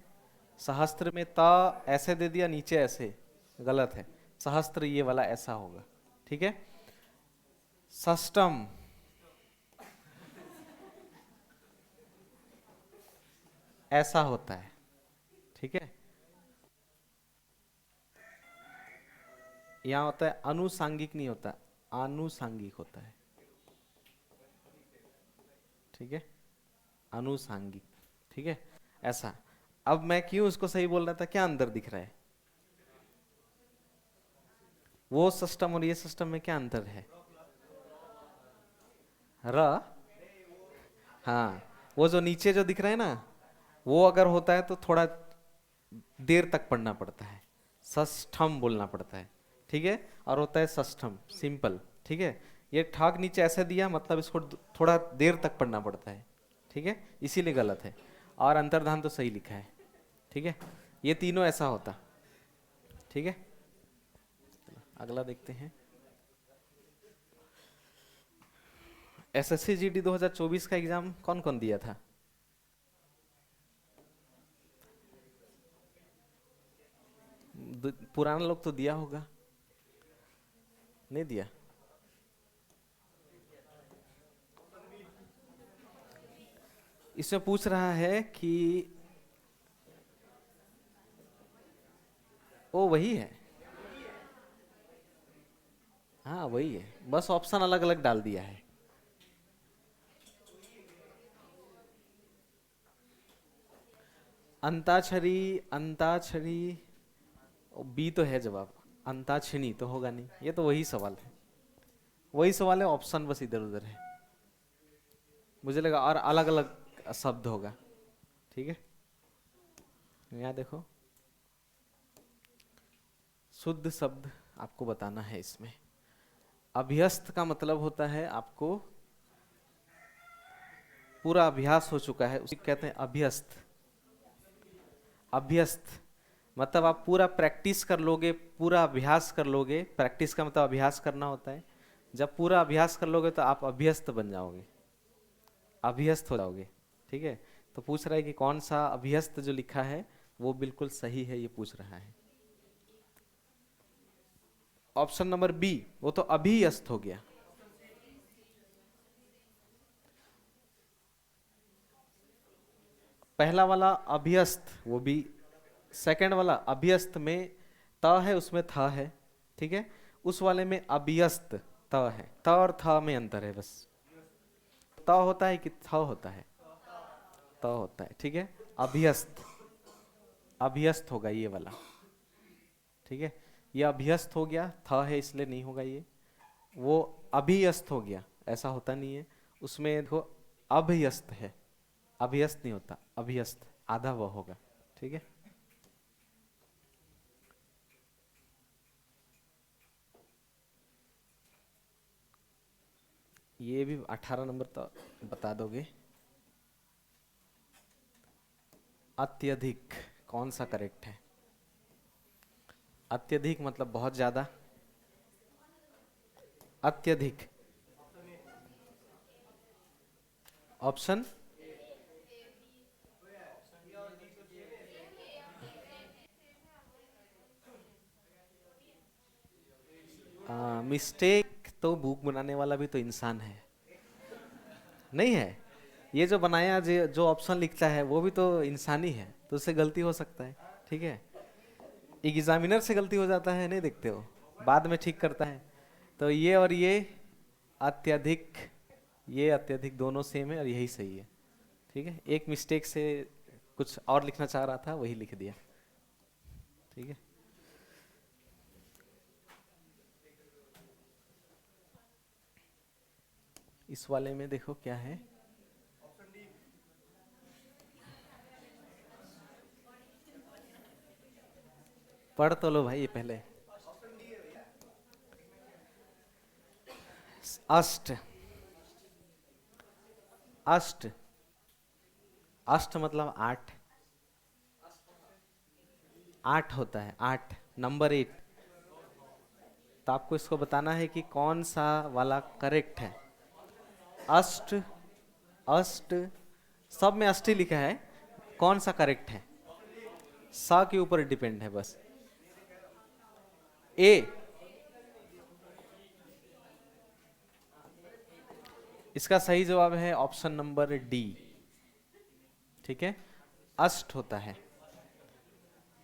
सहस्त्र में ता ऐसे दे दिया, नीचे ऐसे, गलत है। सहस्त्र ये वाला ऐसा होगा, ठीक है। षष्टम, ऐसा होता है, ठीक है। यहाँ होता है अनुसांगिक, नहीं होता, आनुसांगिक होता है, ठीक है, अनुसांगिक, ठीक है, ऐसा। अब मैं क्यों उसको सही बोल रहा था, क्या अंतर दिख रहा है? वो सिस्टम और ये सिस्टम में क्या अंतर है? र, हाँ, वो जो नीचे जो दिख रहा है ना, वो अगर होता है तो थोड़ा देर तक पढ़ना पड़ता है, षष्ठम बोलना पड़ता है, ठीक है। और होता है षष्ठम, सिंपल, ठीक है। ये ठाक नीचे ऐसे दिया, मतलब इसको थोड़ा देर तक पढ़ना पड़ता है, ठीक है, इसीलिए गलत है। और अंतर्धान तो सही लिखा है, ठीक है। ये तीनों ऐसा होता, ठीक है। अगला देखते हैं। एसएससी जीडी 2024 का एग्जाम कौन कौन दिया था? पुराना लोग तो दिया होगा, नहीं दिया? इसमें पूछ रहा है कि ओ वही है, हाँ वही है, बस ऑप्शन अलग अलग डाल दिया है। अंताक्षरी, अंताक्षरी, बी तो है जवाब, अंताक्षरी तो होगा नहीं, ये तो वही सवाल है, वही सवाल है, ऑप्शन बस इधर उधर है, मुझे लगा और अलग अलग शब्द होगा, ठीक है। यहाँ देखो, शुद्ध शब्द आपको बताना है इसमें। अभ्यस्त का मतलब होता है आपको पूरा अभ्यास हो चुका है, उसे कहते हैं अभ्यस्त। अभ्यस्त मतलब आप पूरा प्रैक्टिस कर लोगे, पूरा अभ्यास कर लोगे, प्रैक्टिस का मतलब अभ्यास करना होता है। जब पूरा अभ्यास कर लोगे तो आप अभ्यस्त बन जाओगे, अभ्यस्त हो जाओगे, ठीक है। तो पूछ रहा है कि कौन सा अभ्यस्त जो लिखा है वो बिल्कुल सही है, ये पूछ रहा है। ऑप्शन नंबर बी, वो तो अभियस्त हो गया। पहला वाला अभ्यस्त, वो भी। सेकंड वाला अभ्यस्त में त है, उसमें थ है, ठीक है। उस वाले में अभ्यस्त त है, त और थ में अंतर है बस। त होता है कि थ होता है? त होता है, ठीक है। अभ्यस्त, अभ्यस्त होगा ये वाला, ठीक है। ये अभ्यस्त हो गया, थ है इसलिए नहीं होगा ये। वो अभियस्त हो गया, ऐसा होता नहीं है उसमें, देखो अभ्यस्त है, अभ्यस्त नहीं होता, अभ्यस्त आधा वह होगा, ठीक है। ये भी 18 नंबर तो बता दोगे। अत्यधिक कौन सा करेक्ट है? अत्यधिक मतलब बहुत ज्यादा, अत्यधिक। ऑप्शन मिस्टेक तो बुक बनाने वाला भी तो इंसान है, नहीं है? ये जो बनाया, जो ऑप्शन लिखता है वो भी तो इंसान ही है, तो उससे गलती हो सकता है, ठीक है। एग्जामिनर से गलती हो जाता है, नहीं देखते हो, बाद में ठीक करता है। तो ये और ये अत्यधिक, ये अत्यधिक दोनों सेम है और यही सही है, ठीक है। एक मिस्टेक से कुछ और लिखना चाह रहा था, वही लिख दिया, ठीक है। इस वाले में देखो क्या है, पढ़ तो लो भाई ये पहले। अष्ट, अष्ट, अष्ट मतलब आठ, आठ होता है, आठ, नंबर 8। तो आपको इसको बताना है कि कौन सा वाला करेक्ट है। अष्ट, अष्ट, सब में अष्ट ही लिखा है, कौन सा करेक्ट है? सा के ऊपर डिपेंड है बस। ए, इसका सही जवाब है ऑप्शन नंबर डी, ठीक है। अष्ट होता है,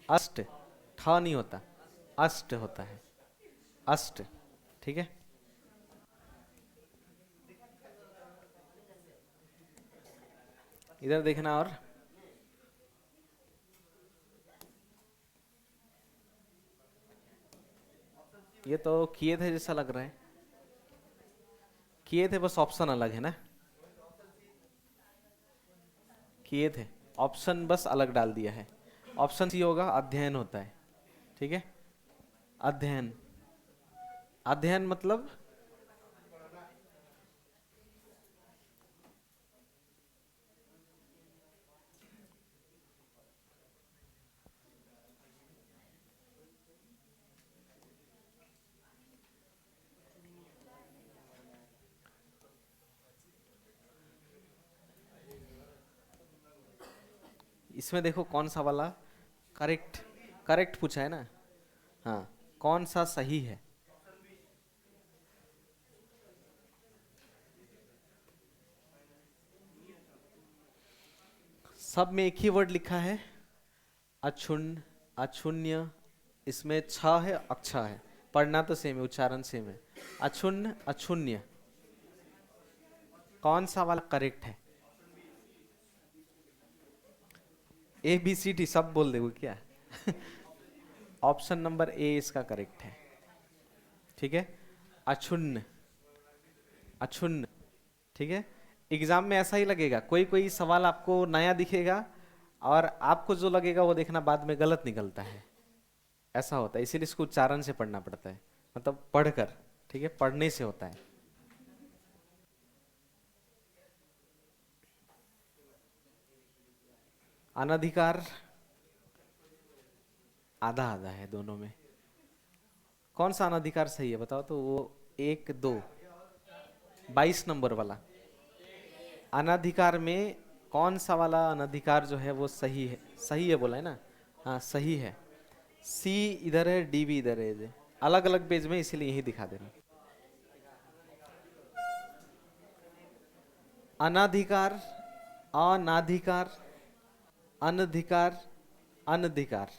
अष्ट, ठ नहीं होता, अष्ट होता है, अष्ट, ठीक है। इधर देखना, और ये तो किए थे जैसा लग रहा है, किए थे, बस ऑप्शन अलग है ना, किए थे। ऑप्शन बस अलग डाल दिया है। ऑप्शन सी होगा, अध्ययन होता है। ठीक है, अध्ययन। अध्ययन मतलब इसमें देखो कौन सा वाला करेक्ट, करेक्ट पूछा है ना। हाँ, कौन सा सही है। सब में एक ही वर्ड लिखा है, अक्षुण्ण, अक्षुण्य। इसमें छ है, अक्ष है। पढ़ना तो सेम है, उच्चारण सेम है। अक्षुण्ण, अक्षुण्य। कौन सा वाला करेक्ट है। ए बी सी डी सब बोल दोगे क्या? ऑप्शन नंबर ए इसका करेक्ट है। ठीक है, अक्षुण्ण, अक्षुण्ण। ठीक है, एग्जाम में ऐसा ही लगेगा, कोई कोई सवाल आपको नया दिखेगा और आपको जो लगेगा वो देखना बाद में गलत निकलता है। ऐसा होता है, इसीलिए इसको उच्चारण से पढ़ना पड़ता है, मतलब पढ़कर। ठीक है, पढ़ने से होता है। अनधिकार आधा आधा है दोनों में। कौन सा अनधिकार सही है बताओ तो। वो एक दो, 22 नंबर वाला अनधिकार में कौन सा वाला अनधिकार जो है वो सही है। सही है बोला है ना। हाँ सही है। सी इधर है, डी भी इधर है, अलग अलग पेज में, इसीलिए यही दिखा दे रहा हूं। अनाधिकार, अनाधिकार, अनधिकार, अनधिकार।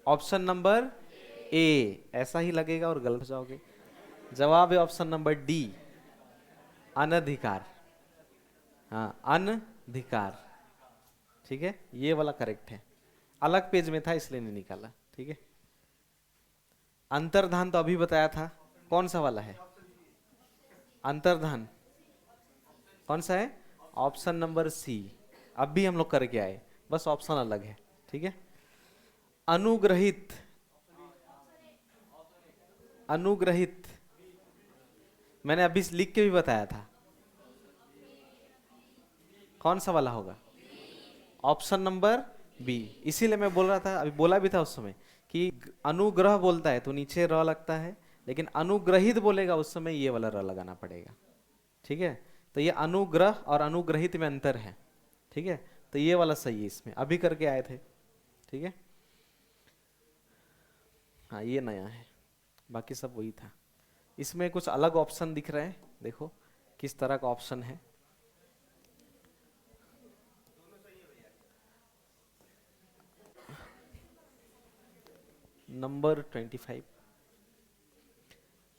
ऑप्शन नंबर ए, ऐसा ही लगेगा और गलत हो जाओगे। जवाब है ऑप्शन नंबर डी, अनधिकार। हाँ, अनधिकार। ठीक है, ये वाला करेक्ट है। अलग पेज में था इसलिए नहीं निकाला। ठीक है, अंतर्धान तो अभी बताया था। कौन सा वाला है अंतर्धान? कौन सा है? Option number C. अब भी हम लोग करके आए, बस ऑप्शन अलग है। ठीक है, अनुग्रहित, अनुग्रहित मैंने अभी लिख के भी बताया था। कौन सा वाला होगा? Option number B. इसीलिए मैं बोल रहा था, अभी बोला भी था उस समय कि अनुग्रह बोलता है तो नीचे र लगता है, लेकिन अनुग्रहित बोलेगा उस समय ये वाला र लगाना पड़ेगा। ठीक है, तो ये अनुग्रह और अनुग्रहित में अंतर है। ठीक है, तो ये वाला सही है, इसमें अभी करके आए थे। ठीक है, हाँ ये नया है, बाकी सब वही था। इसमें कुछ अलग ऑप्शन दिख रहे हैं, देखो किस तरह का ऑप्शन है। नंबर 25।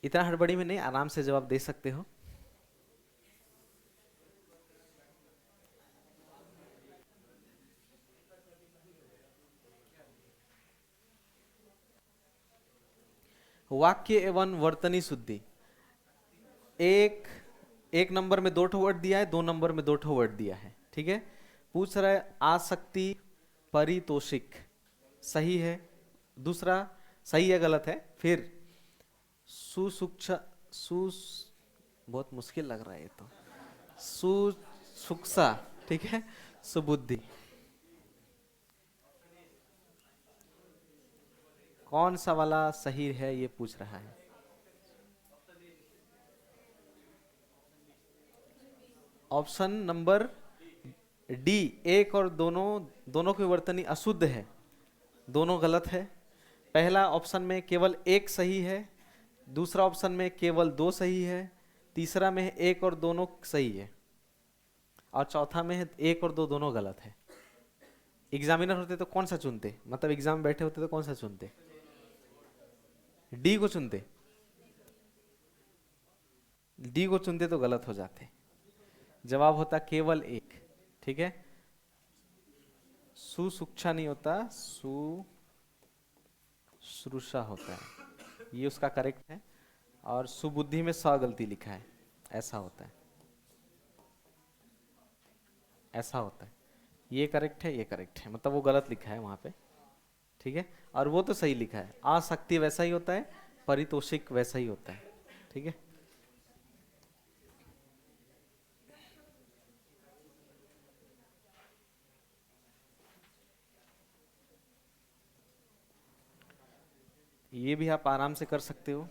इतना हड़बड़ी में नहीं, आराम से जवाब दे सकते हो। वाक्य एवं वर्तनी शुद्धि। एक एक नंबर में दो ठो वर्ड दिया है, 2 नंबर में 2 ठो वर्ड दिया है। ठीक है, पूछ रहा है आसक्ति परितोषिक, सही है। दूसरा सही है गलत है। फिर सुसुक्षा, सु बहुत मुश्किल लग रहा है ये तो। सुसुक्षा, ठीक है, सुबुद्धि। कौन सा वाला सही है ये पूछ रहा है। ऑप्शन नंबर डी, एक और दोनों, दोनों की वर्तनी अशुद्ध है, दोनों गलत है। पहला ऑप्शन में केवल एक सही है, दूसरा ऑप्शन में केवल 2 सही है, तीसरा में एक और दोनों सही है, और चौथा में है एक और दो दोनों गलत है। एग्जामिनर होते तो कौन सा चुनते, मतलब एग्जाम में बैठे होते तो कौन सा चुनते? डी को चुनते। डी को चुनते तो गलत हो जाते, जवाब होता केवल एक। ठीक है, सुसुक्षा नहीं होता, सुश्रूषा होता है, ये उसका करेक्ट है। और सुबुद्धि में स गलती लिखा है, ऐसा होता है, ऐसा होता है। ये करेक्ट है, ये करेक्ट है, मतलब वो गलत लिखा है वहां पे। ठीक है, और वो तो सही लिखा है, आसक्ति वैसा ही होता है, परितोषिक वैसा ही होता है। ठीक है, ये भी आप आराम से कर सकते हो।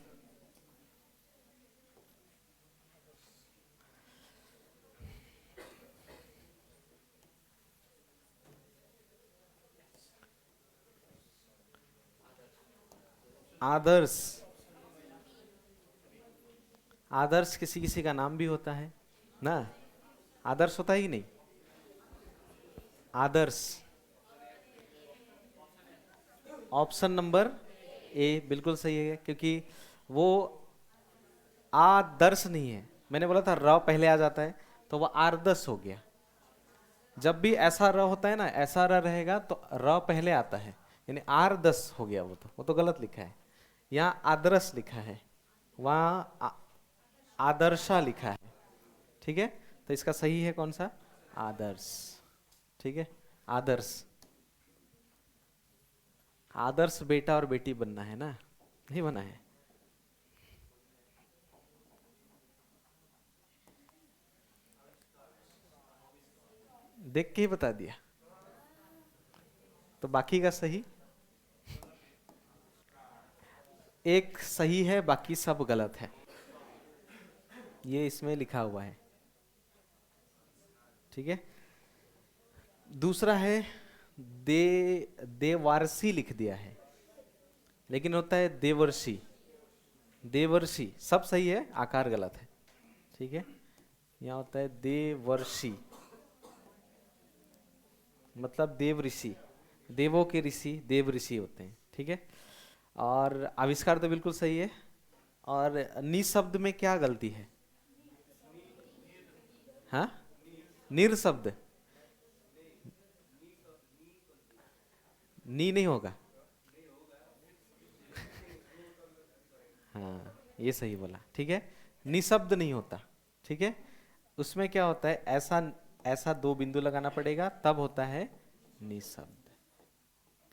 आदर्श, आदर्श किसी किसी का नाम भी होता है ना, आदर्श होता है कि नहीं? आदर्श, ऑप्शन नंबर ए बिल्कुल सही है, क्योंकि वो आदर्श नहीं है, मैंने बोला था र पहले आ जाता है, तो वो आदर्श हो गया। जब भी ऐसा र होता है ना, ऐसा र रहेगा तो र पहले आता है, यानी आदर्श हो गया, वो तो गलत लिखा है। यहाँ आदर्श लिखा है, वहाँ आदर्शा लिखा है। ठीक है, तो इसका सही है कौन सा? आदर्श। ठीक है, आदर्श, आदर्श बेटा और बेटी बनना है ना, नहीं बना है? देख के ही बता दिया, तो बाकी का सही? एक सही है, बाकी सब गलत है, ये इसमें लिखा हुआ है। ठीक है, दूसरा है दे, देवारसी लिख दिया है, लेकिन होता है देवर्षि। देवर्षि सब सही है, आकार गलत है। ठीक है, यहाँ होता है देवर्षि, मतलब देव ऋषि, देवों के ऋषि देव ऋषि होते हैं। ठीक है, और आविष्कार तो बिल्कुल सही है। और नि शब्द में क्या गलती है? हाँ, निर शब्द, नी नहीं होगा। हाँ, ये सही बोला। ठीक है, निशब्द नहीं होता। ठीक है, उसमें क्या होता है, ऐसा ऐसा दो बिंदु लगाना पड़ेगा, तब होता है निशब्द।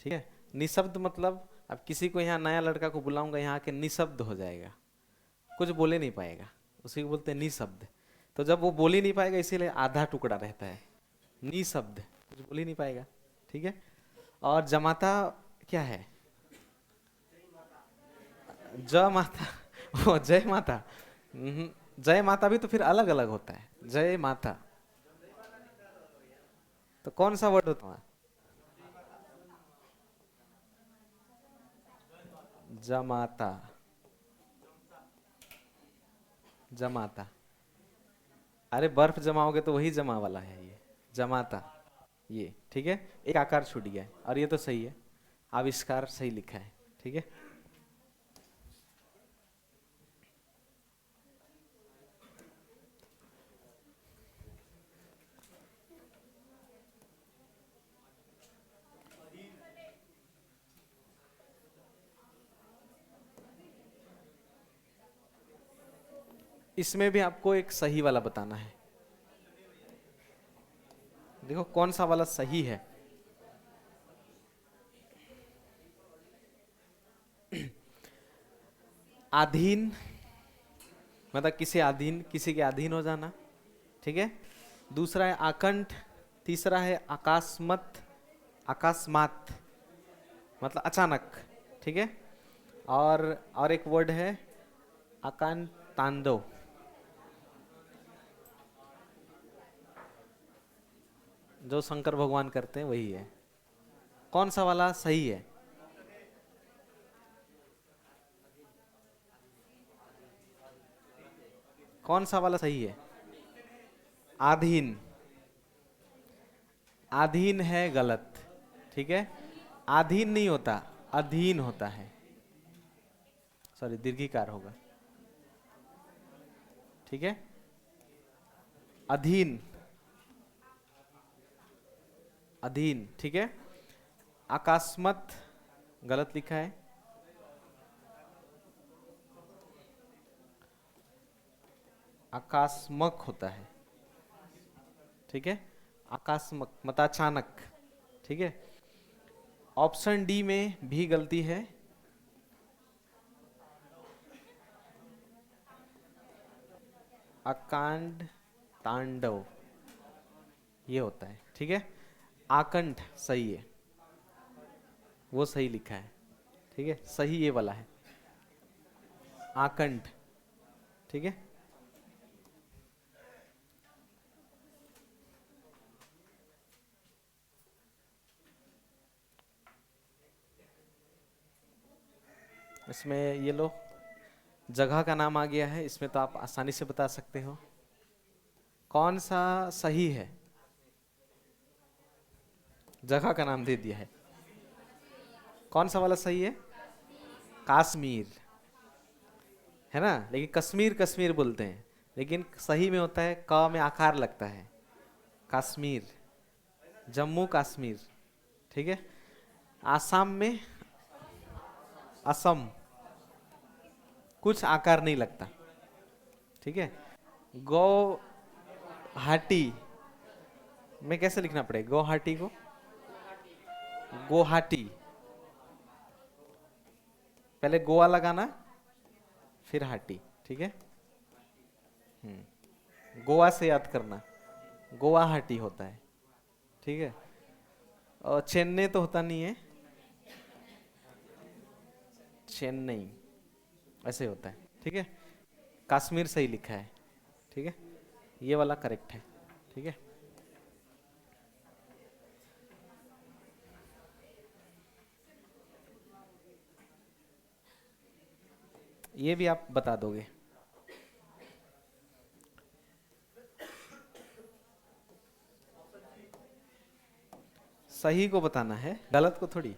ठीक है, निशब्द मतलब अब किसी को यहाँ नया लड़का को बुलाऊंगा, यहाँ के निशब्द हो जाएगा, कुछ बोले नहीं पाएगा, उसी को बोलते हैं निशब्द। तो जब वो बोल ही नहीं पाएगा, इसीलिए आधा टुकड़ा रहता है, निशब्द, कुछ बोल ही नहीं पाएगा। ठीक है, और जमाता क्या है? ज माता ओ जय माता। जय माता भी तो फिर अलग अलग होता है, जय माता तो कौन सा वर्ड होता है? जमाता, जमाता, अरे बर्फ जमाओगे तो वही जमा वाला है ये, जमाता। ये ठीक है, एक आकार छूट गया है, और ये तो सही है, आविष्कार सही लिखा है। ठीक है, इसमें भी आपको एक सही वाला बताना है। देखो कौन सा वाला सही है। अधीन, मतलब किसी अधीन, किसी के अधीन हो जाना। ठीक है, दूसरा है आकंठ, तीसरा है अकस्मात, अकस्मात मतलब अचानक। ठीक है, और एक वर्ड है आकांत तांडव, जो शंकर भगवान करते हैं वही है। कौन सा वाला सही है? कौन सा वाला सही है? आधीन, आधीन है गलत। ठीक है, आधीन नहीं होता, अधीन होता है, सॉरी दीर्घिकार होगा। ठीक है, अधीन, अधीन। ठीक है, अकस्मात गलत लिखा है, आकास्मक होता है। ठीक है, आकस्मक मतलब अचानक। ठीक है। ऑप्शन डी में भी गलती है। अकांड तांडव ये होता है। ठीक है। आकंठ सही है, वो सही लिखा है। ठीक है, सही ये वाला है, आकंठ। ठीक है। इसमें ये लो, जगह का नाम आ गया है, इसमें तो आप आसानी से बता सकते हो। कौन सा सही है? जगह का नाम दे दिया है। कौन सा वाला सही है? काश्मीर है ना, लेकिन कश्मीर कश्मीर बोलते हैं, लेकिन सही में होता है क में आकार लगता है, कश्मीर, जम्मू कश्मीर। ठीक है। आसाम में असम, कुछ आकार नहीं लगता। ठीक है। गुवाहाटी में कैसे लिखना पड़ेगा गुवाहाटी को? गुवाहाटी, पहले गोवा लगाना फिर हाटी। ठीक है। गोवा से याद करना, गुवाहाटी होता है। ठीक है। और चेन्नई तो होता नहीं है, चेन्नई ऐसे होता है। ठीक है। कश्मीर सही लिखा है। ठीक है, ये वाला करेक्ट है। ठीक है। ये भी आप बता दोगे। सही को बताना है, गलत को थोड़ी।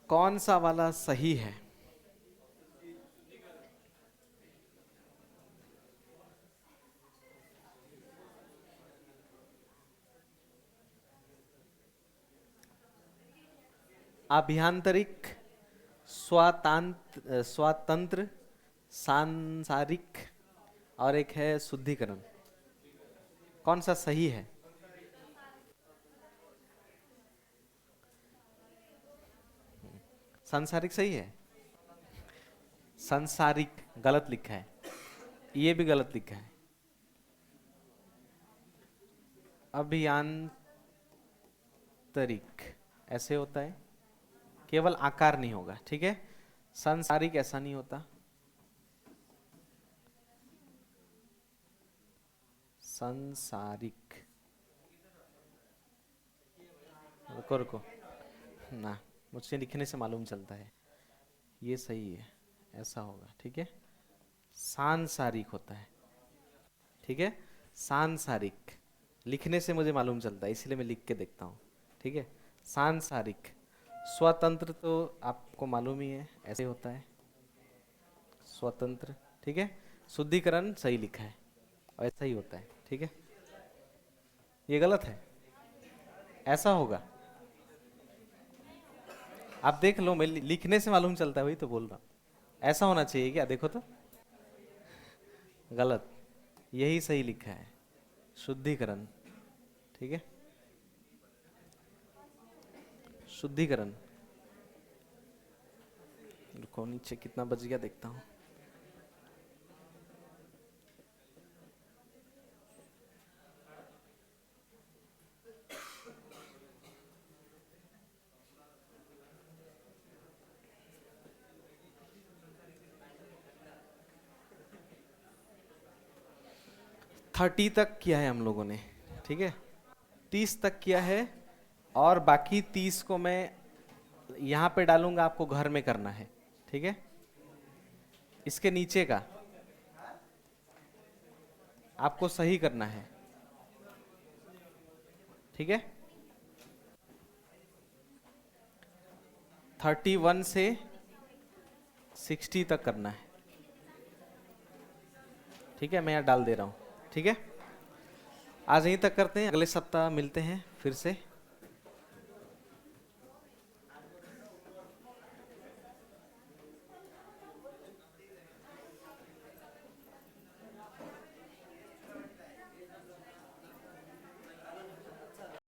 कौन सा वाला सही है? आभ्यंतरिक, स्वातंत्र, सांसारिक, और एक है शुद्धिकरण। कौन सा सही है? सांसारिक सही है, सांसारिक गलत लिखा है, ये भी गलत लिखा है। अभियांतरिक ऐसे होता है, केवल आकार नहीं होगा। ठीक है। सांसारिक ऐसा नहीं होता, सांसारिक। रुको रुको ना, मुझसे लिखने से मालूम चलता है, ये सही है, ऐसा होगा। ठीक है। सांसारिक होता है। ठीक है। सांसारिक लिखने से मुझे मालूम चलता है, इसलिए मैं लिख के देखता हूँ। ठीक है। सांसारिक। स्वतंत्र तो आपको मालूम ही है, ऐसे होता है, स्वतंत्र। ठीक है। शुद्धिकरण सही लिखा है, और ऐसा ही होता है। ठीक है। ये गलत है, ऐसा होगा। आप देख लो, मैं लिखने से मालूम चलता है, वही तो बोल रहा हूँ। ऐसा होना चाहिए क्या? देखो तो, गलत, यही सही लिखा है, शुद्धिकरण। ठीक है। शुद्धिकरण। रुको, नीचे कितना बच गया देखता हूँ। थर्टी तक किया है हम लोगों ने। ठीक है। 30 तक किया है, और बाकी 30 को मैं यहाँ पे डालूंगा, आपको घर में करना है। ठीक है। इसके नीचे का आपको सही करना है। ठीक है। 31 से 60 तक करना है। ठीक है, मैं यहाँ डाल दे रहा हूँ। ठीक है। आज यहीं तक करते हैं, अगले सप्ताह मिलते हैं फिर से।